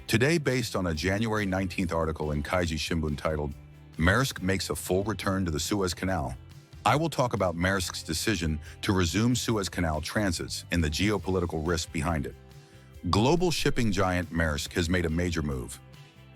Today, based on a January 19th article in Kaiji Shimbun titled, Maersk Makes a Full Return to the Suez Canal, I will talk about Maersk's decision to resume Suez Canal transits and the geopolitical risk behind it. Global shipping giant Maersk has made a major move.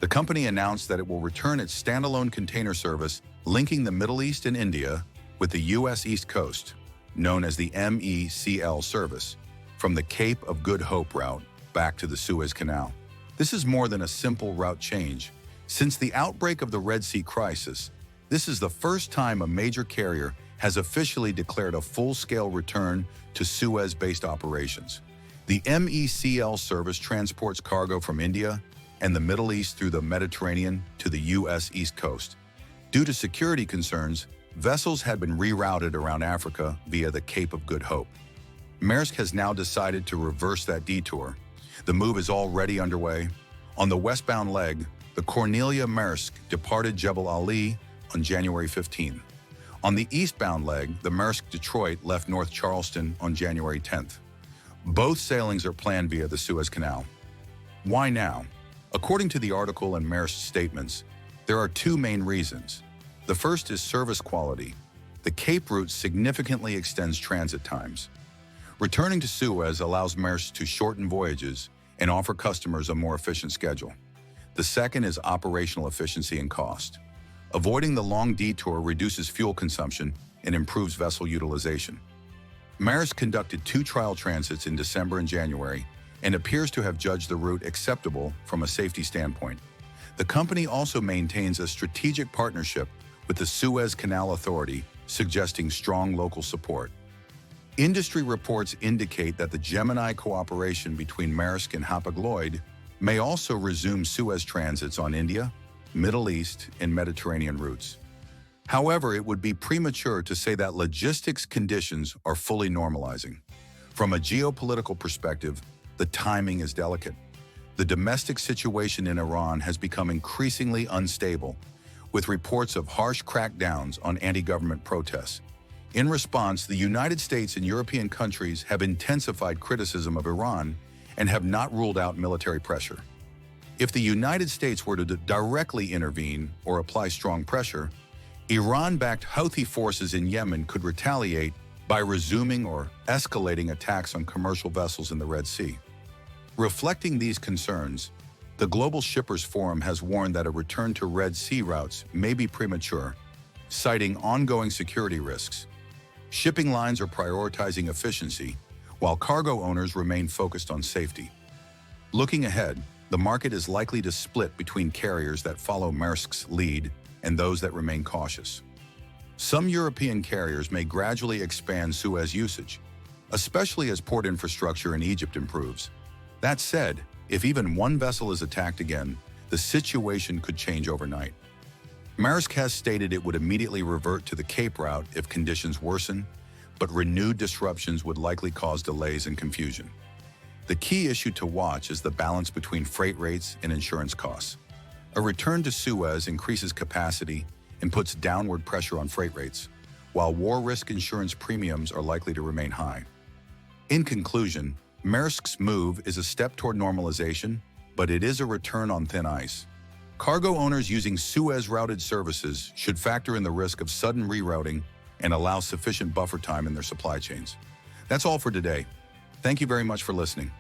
The company announced that it will return its standalone container service linking the Middle East and India with the U.S. East Coast, known as the MECL service, from the Cape of Good Hope route back to the Suez Canal. This is more than a simple route change. Since the outbreak of the Red Sea crisis, this is the first time a major carrier has officially declared a full-scale return to Suez-based operations. The MECL service transports cargo from India and the Middle East through the Mediterranean to the U.S. East Coast. Due to security concerns, vessels had been rerouted around Africa via the Cape of Good Hope. Maersk has now decided to reverse that detour. The move is already underway. On the westbound leg, the Cornelia Maersk departed Jebel Ali on January 15th. On the eastbound leg, the Maersk Detroit left North Charleston on January 10th. Both sailings are planned via the Suez Canal. Why now? According to the article and Maersk's statements, there are two main reasons. The first is service quality. The Cape route significantly extends transit times. Returning to Suez allows Maersk to shorten voyages and offer customers a more efficient schedule. The second is operational efficiency and cost. Avoiding the long detour reduces fuel consumption and improves vessel utilization. Maersk conducted 2 trial transits in December and January and appears to have judged the route acceptable from a safety standpoint. The company also maintains a strategic partnership with the Suez Canal Authority, suggesting strong local support. Industry reports indicate that the Gemini cooperation between Maersk and Hapag-Lloyd may also resume Suez transits on India, Middle East, and Mediterranean routes. However, it would be premature to say that logistics conditions are fully normalizing. From a geopolitical perspective, the timing is delicate. The domestic situation in Iran has become increasingly unstable, with reports of harsh crackdowns on anti-government protests. In response, the United States and European countries have intensified criticism of Iran and have not ruled out military pressure. If the United States were to directly intervene or apply strong pressure, Iran-backed Houthi forces in Yemen could retaliate by resuming or escalating attacks on commercial vessels in the Red Sea. Reflecting these concerns, the Global Shippers Forum has warned that a return to Red Sea routes may be premature, citing ongoing security risks. Shipping lines are prioritizing efficiency, while cargo owners remain focused on safety. Looking ahead, the market is likely to split between carriers that follow Maersk's lead and those that remain cautious. Some European carriers may gradually expand Suez usage, especially as port infrastructure in Egypt improves. That said, if even one vessel is attacked again, the situation could change overnight. Maersk has stated it would immediately revert to the Cape route if conditions worsen, but renewed disruptions would likely cause delays and confusion. The key issue to watch is the balance between freight rates and insurance costs. A return to Suez increases capacity and puts downward pressure on freight rates, while war risk insurance premiums are likely to remain high. In conclusion, Maersk's move is a step toward normalization, but it is a return on thin ice. Cargo owners using Suez-routed services should factor in the risk of sudden rerouting and allow sufficient buffer time in their supply chains. That's all for today. Thank you very much for listening.